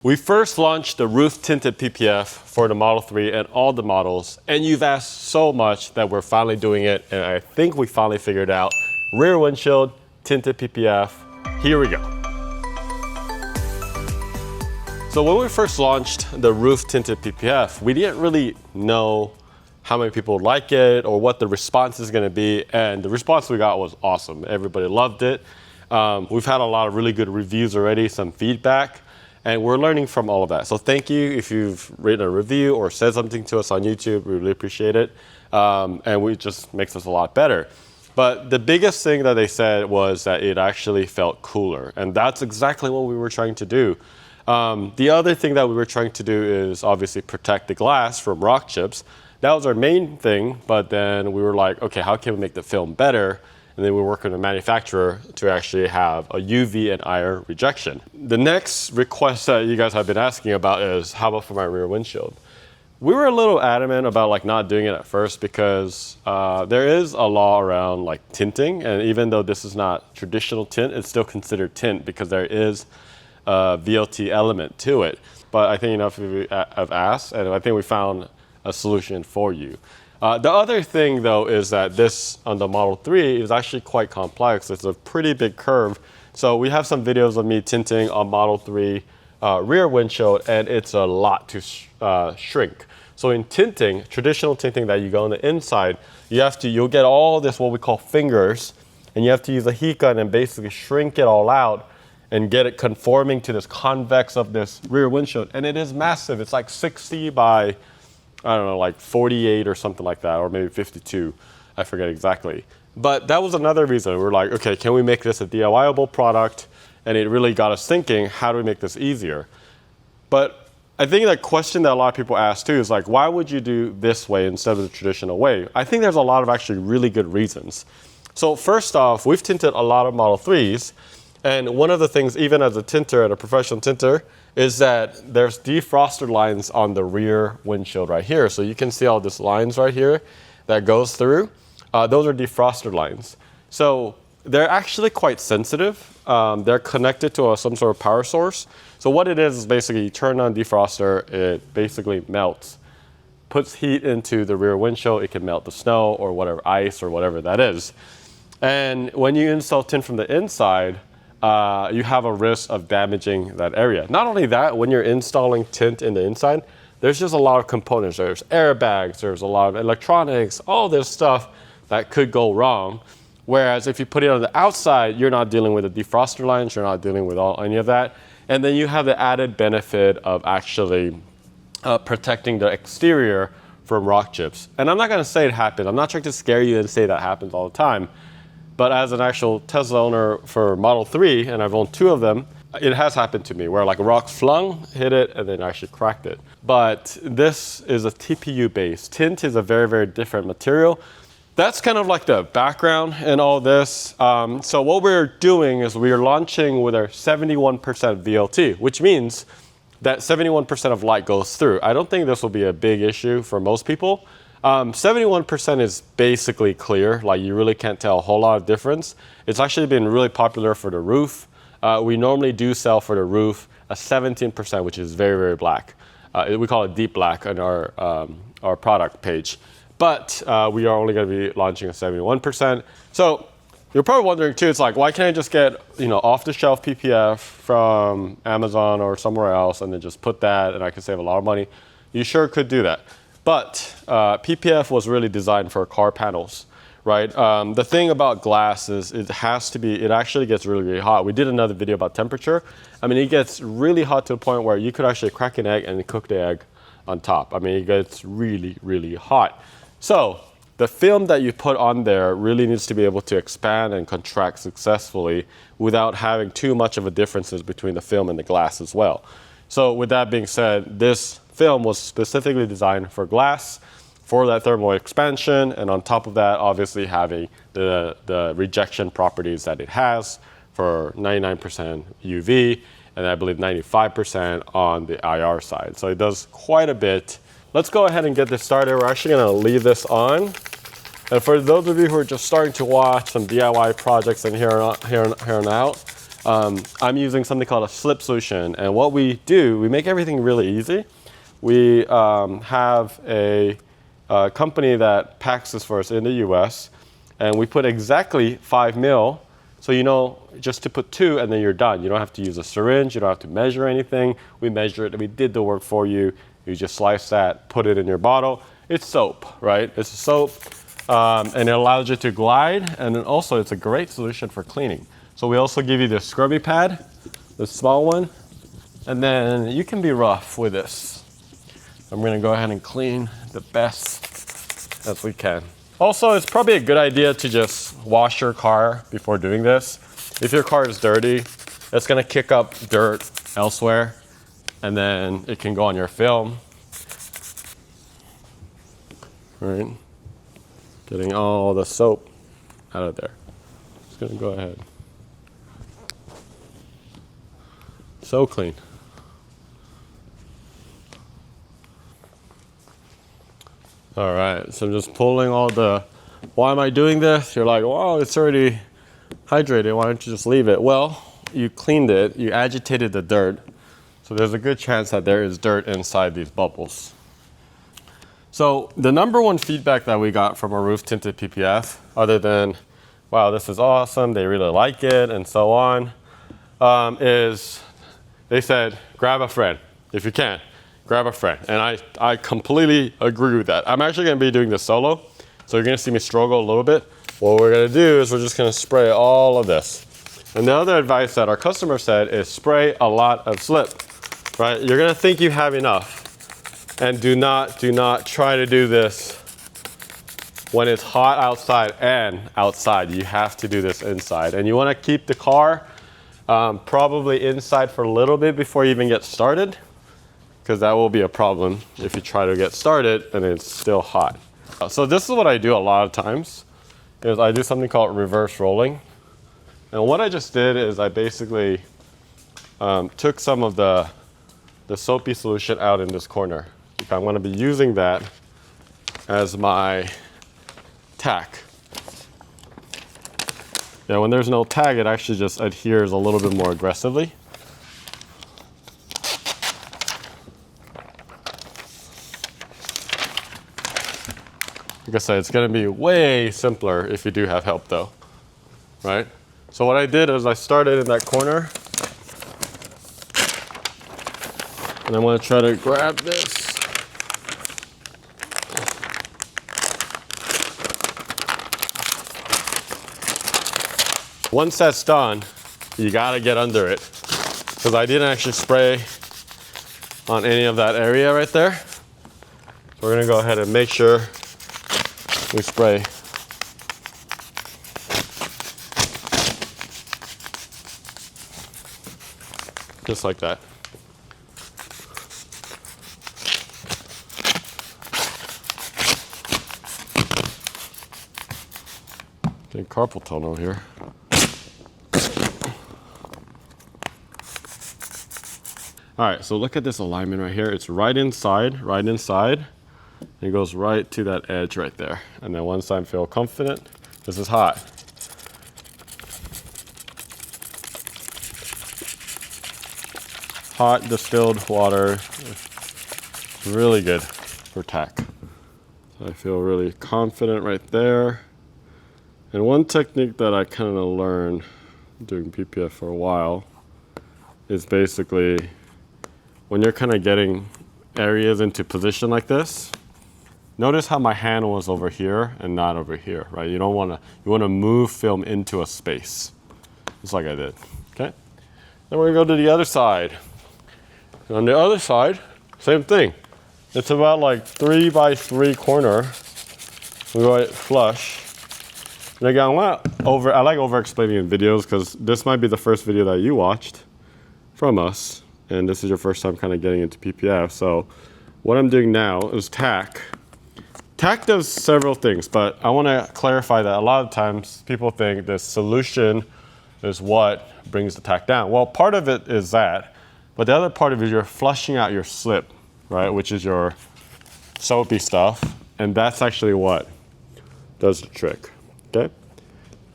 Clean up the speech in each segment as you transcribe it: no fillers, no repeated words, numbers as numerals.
We first launched the roof tinted PPF for the Model 3 and all the models, and you've asked so much that we're finally doing it, and I think we finally figured out rear windshield tinted PPF. Here we go. So when we first launched the roof tinted PPF, we didn't really know how many people would like it or what the response is going to be, and the response we got was awesome. Everybody loved it. We've had a lot of really good reviews already, some feedback. And we're learning from all of that. So thank you if you've written a review or said something to us on YouTube. We really appreciate it. And it just makes us a lot better. But the biggest thing that they said was that it actually felt cooler. And that's exactly what we were trying to do. The other thing that we were trying to do is obviously protect the glass from rock chips. That was our main thing. But then we were like, okay, how can we make the film better? And then we work with a manufacturer to actually have a UV and IR rejection. The next request that you guys have been asking about is, how about for my rear windshield? We were a little adamant about not doing it at first because there is a law around tinting, and even though this is not traditional tint, it's still considered tint because there is a VLT element to it. But I think enough of you have asked, and I think we found a solution for you. The other thing, though, is that this on the Model 3 is actually quite complex. It's a pretty big curve. So we have some videos of me tinting on Model 3 rear windshield, and it's a lot to shrink. So in tinting, traditional tinting that you go on the inside, you'll get all this what we call fingers, and you have to use a heat gun and basically shrink it all out and get it conforming to this convex of this rear windshield. And it is massive. It's like 60 by 48 or something like that, or maybe 52. I forget exactly. But that was another reason. We were like, okay, can we make this a DIY-able product? And it really got us thinking, how do we make this easier? But I think that question that a lot of people ask too is why would you do this way instead of the traditional way? I think there's a lot of actually really good reasons. So first off, we've tinted a lot of Model 3s. And one of the things, even as a tinter and a professional tinter, is that there's defroster lines on the rear windshield right here. So you can see all these lines right here that goes through. Those are defroster lines. So they're actually quite sensitive. They're connected to some sort of power source. So what it is basically you turn on defroster, it basically melts, puts heat into the rear windshield. It can melt the snow or whatever, ice or whatever that is. And when you install tint from the inside, you have a risk of damaging that area. Not only that, when you're installing tint in the inside, there's just a lot of components. There's airbags, there's a lot of electronics, all this stuff that could go wrong. Whereas if you put it on the outside, you're not dealing with the defroster lines, you're not dealing with any of that. And then you have the added benefit of actually protecting the exterior from rock chips. And I'm not gonna say it happens. I'm not trying to scare you and say that happens all the time. But as an actual Tesla owner for Model 3, and I've owned 2 of them, it has happened to me where a rock flung, hit it, and then actually cracked it. But this is a TPU base. Tint is a very, very different material. That's kind of the background in all this. So what we're doing is we're launching with our 71% VLT, which means that 71% of light goes through. I don't think this will be a big issue for most people. 71% is basically clear, you really can't tell a whole lot of difference. It's actually been really popular for the roof. We normally do sell for the roof a 17%, which is very, very black. We call it deep black on our product page. But we are only going to be launching a 71%. So you're probably wondering too, it's why can't I just get off-the-shelf PPF from Amazon or somewhere else and then just put that and I can save a lot of money? You sure could do that. But PPF was really designed for car panels, right? The thing about glass is it actually gets really, really hot. We did another video about temperature. It gets really hot to the point where you could actually crack an egg and cook the egg on top. It gets really, really hot. So the film that you put on there really needs to be able to expand and contract successfully without having too much of a differences between the film and the glass as well. So with that being said, this film was specifically designed for glass, for that thermal expansion, and on top of that, obviously having the rejection properties that it has for 99% UV, and I believe 95% on the IR side. So it does quite a bit. Let's go ahead and get this started. We're actually gonna leave this on. And for those of you who are just starting to watch some DIY projects and here on out, I'm using something called a slip solution. And what we do, we make everything really easy. We have a company that packs this for us in the US, and we put exactly 5 mil. So you know, just to put 2 and then you're done. You don't have to use a syringe, you don't have to measure anything. We measure it, we did the work for you. You just slice that, put it in your bottle. It's soap, right? It's a soap, and it allows you to glide, and then also it's a great solution for cleaning. So we also give you the scrubby pad, the small one, and then you can be rough with this. I'm gonna go ahead and clean the best as we can. Also, it's probably a good idea to just wash your car before doing this. If your car is dirty, it's gonna kick up dirt elsewhere, and then it can go on your film. Right? Getting all the soap out of there. Just gonna go ahead. So clean. All right, so I'm just pulling all the, why am I doing this? You're like, wow, it's already hydrated, why don't you just leave it? Well, you cleaned it, you agitated the dirt, so there's a good chance that there is dirt inside these bubbles. So the number one feedback that we got from our roof tinted PPF, other than, wow, this is awesome, they really like it, and so on, is they said, grab a friend if you can. Grab a friend. And I completely agree with that. I'm actually gonna be doing this solo, so you're gonna see me struggle a little bit. What we're gonna do is we're just gonna spray all of this. And the other advice that our customer said is spray a lot of slip, right? You're gonna think you have enough. And do not try to do this when it's hot outside and outside. You have to do this inside. And you wanna keep the car probably inside for a little bit before you even get started, because that will be a problem if you try to get started and it's still hot. So this is what I do a lot of times, is I do something called reverse rolling. And what I just did is I basically took some of the soapy solution out in this corner. I'm going to be using that as my tack. Yeah, when there's no tag, it actually just adheres a little bit more aggressively. Like I said, it's going to be way simpler if you do have help though, right? So what I did is I started in that corner, and I'm going to try to grab this. Once that's done, you got to get under it, because I didn't actually spray on any of that area right there. So we're going to go ahead and make sure we spray. Just like that. Getting carpal tunnel here. All right, so look at this alignment right here. It's right inside, right inside. It goes right to that edge right there. And then once I feel confident, this is hot. Hot distilled water, really good for tack. So I feel really confident right there. And one technique that I kind of learned doing PPF for a while is basically when you're kind of getting areas into position like this, notice how my hand was over here and not over here, right? You don't want to, you want to move film into a space, just like I did, okay? Then we're gonna go to the other side. And on the other side, same thing. It's about like 3 by 3 corner. We go flush. And again, I like over explaining in videos, because this might be the first video that you watched from us, and this is your first time kind of getting into PPF. So what I'm doing now is tack. Tack does several things, but I want to clarify that a lot of times people think the solution is what brings the tack down. Well, part of it is that, but the other part of it is you're flushing out your slip, right, which is your soapy stuff, and that's actually what does the trick, okay?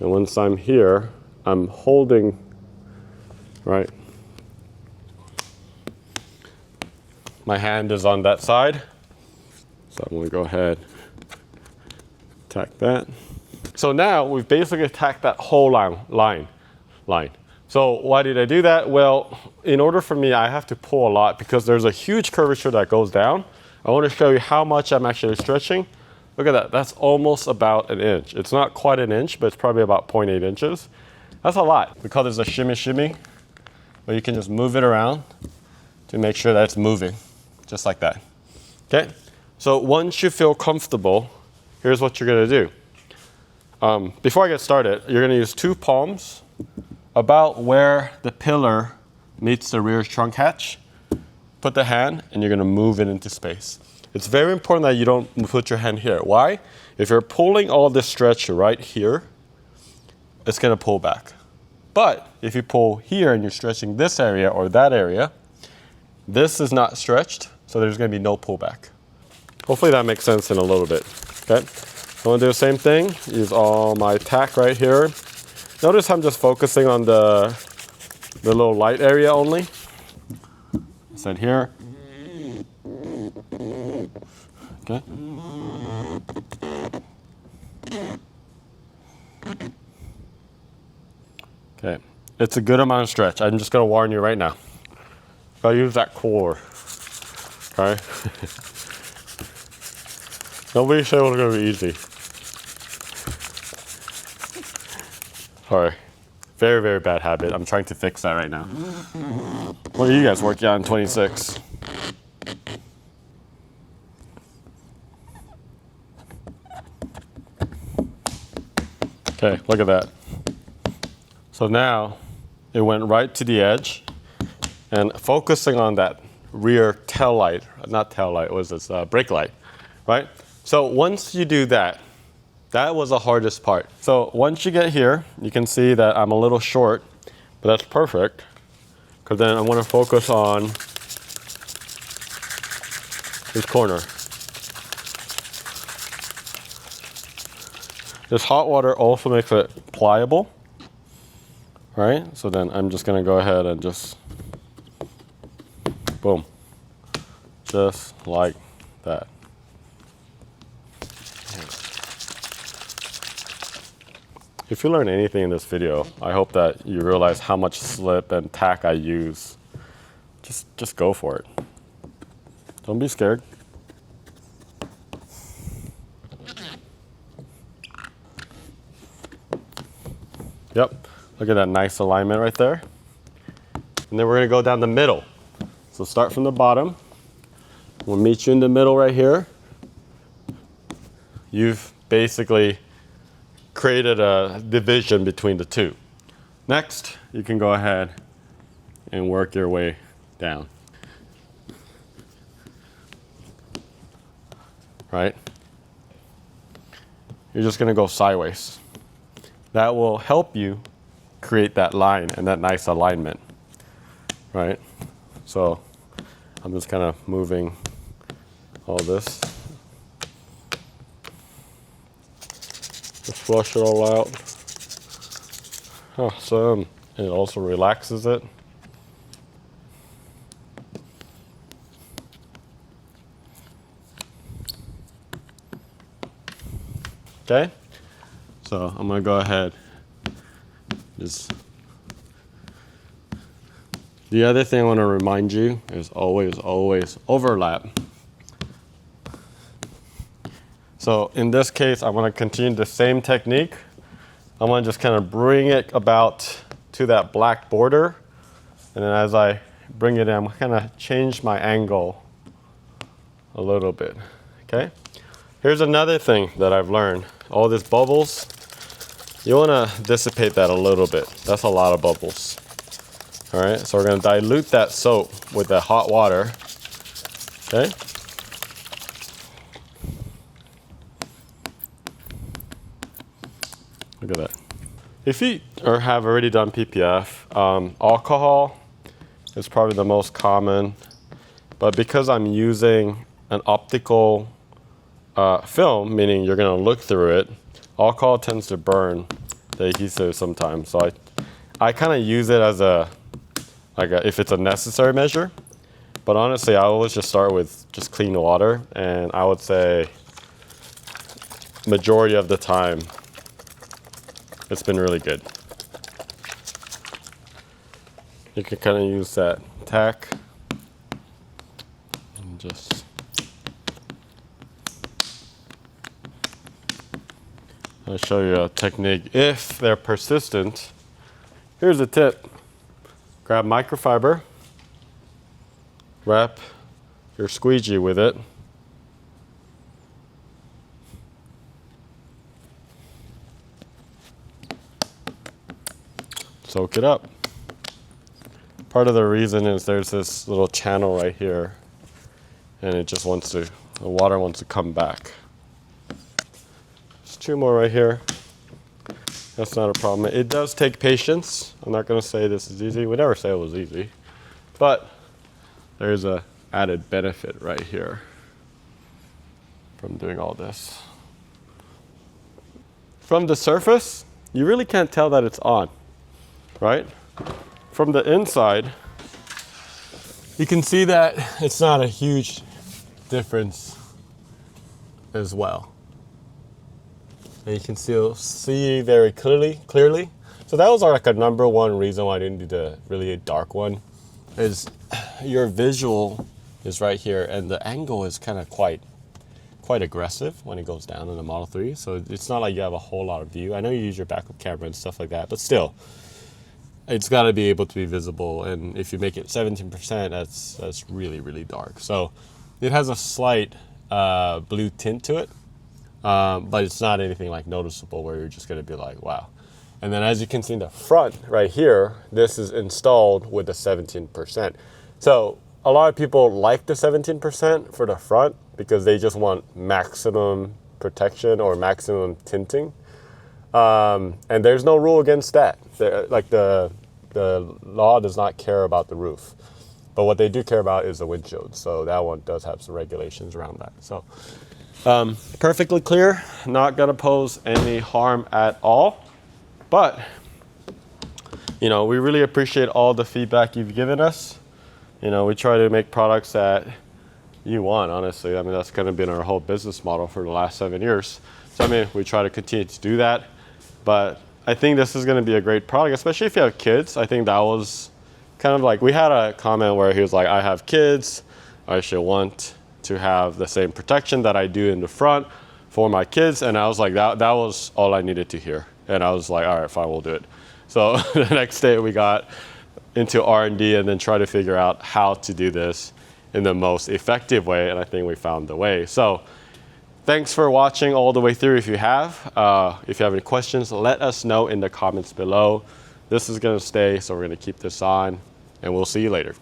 And once I'm here, I'm holding right? My hand is on that side, so I'm gonna go ahead, tack that. So now we've basically tacked that whole line. So why did I do that? Well, in order for me, I have to pull a lot because there's a huge curvature that goes down. I want to show you how much I'm actually stretching. Look at that, that's almost about an inch. It's not quite an inch, but it's probably about 0.8 inches. That's a lot. We call this a shimmy, where you can just move it around to make sure that it's moving, just like that. Okay, so once you feel comfortable, here's what you're gonna do. Before I get started, you're gonna use 2 palms about where the pillar meets the rear trunk hatch. Put the hand and you're gonna move it into space. It's very important that you don't put your hand here. Why? If you're pulling all this stretch right here, it's gonna pull back. But if you pull here and you're stretching this area or that area, this is not stretched, so there's gonna be no pullback. Hopefully that makes sense in a little bit, okay? I'm gonna do the same thing, use all my tack right here. Notice I'm just focusing on the little light area only. Set here. Okay. Okay, it's a good amount of stretch. I'm just gonna warn you right now. Gotta use that core, okay? Nobody said it was gonna be easy. Sorry, very, very bad habit. I'm trying to fix that right now. What are you guys working on 26? Okay, look at that. So now it went right to the edge and focusing on that rear tail light, not tail light, what was this, brake light, right? So once you do that, that was the hardest part. So once you get here, you can see that I'm a little short, but that's perfect, because then I want to focus on this corner. This hot water also makes it pliable, right? So then I'm just gonna go ahead and just, boom, just like that. If you learn anything in this video, I hope that you realize how much slip and tack I use. Just go for it. Don't be scared. Yep, look at that nice alignment right there. And then we're gonna go down the middle. So start from the bottom. We'll meet you in the middle right here. You've basically created a division between the two. Next, you can go ahead and work your way down. Right? You're just gonna go sideways. That will help you create that line and that nice alignment, right? So I'm just kind of moving all this. Just flush it all out. Awesome. And it also relaxes it. Okay? So I'm gonna go ahead. The other thing I want to remind you is always overlap. So in this case, I want to continue the same technique. I want to just kind of bring it about to that black border. And then as I bring it in, I'm kind of change my angle a little bit, okay? Here's another thing that I've learned. All these bubbles, you want to dissipate that a little bit. That's a lot of bubbles. All right, so we're going to dilute that soap with that hot water, okay? Look at that. If you have already done PPF, alcohol is probably the most common, but because I'm using an optical film, meaning you're going to look through it, alcohol tends to burn the adhesive sometimes. So I kind of use it as a like if it's a necessary measure. But honestly, I always just start with just clean water, and I would say majority of the time, it's been really good. You can kind of use that tack and just I'll show you a technique. If they're persistent, here's a tip. Grab microfiber, wrap your squeegee with it, soak it up. Part of the reason is there's this little channel right here, and it just wants to, the water wants to come back. There's 2 more right here. That's not a problem. It does take patience. I'm not going to say this is easy. We never say it was easy. But there's a added benefit right here from doing all this. From the surface, you really can't tell that it's on, right? From the inside, you can see that it's not a huge difference as well. And you can still see very clearly. So that was like a number 1 reason why I didn't do the really dark one, is your visual is right here, and the angle is kind of quite aggressive when it goes down in the Model 3. So it's not like you have a whole lot of view. I know you use your backup camera and stuff like that, but still, it's got to be able to be visible. And if you make it 17%, that's really, really dark. So it has a slight blue tint to it, but it's not anything like noticeable where you're just going to be like, wow. And then as you can see in the front right here, this is installed with the 17%. So a lot of people like the 17% for the front because they just want maximum protection or maximum tinting. And there's no rule against that. Like the law does not care about the roof, but what they do care about is the windshield. So that one does have some regulations around that. So perfectly clear, not gonna pose any harm at all. But you know, we really appreciate all the feedback you've given us. You know, we try to make products that you want, honestly. I mean, that's kind of been our whole business model for the last 7 years. So I mean, we try to continue to do that. But I think this is going to be a great product, especially if you have kids. I think that was kind of like, we had a comment where he was like, I have kids, I should want to have the same protection that I do in the front for my kids. And I was like, that was all I needed to hear. And I was like, all right, fine, we'll do it. So the next day we got into R&D and then try to figure out how to do this in the most effective way. And I think we found the way. So thanks for watching all the way through. If you have any questions, let us know in the comments below. This is going to stay, so we're going to keep this on, and we'll see you later.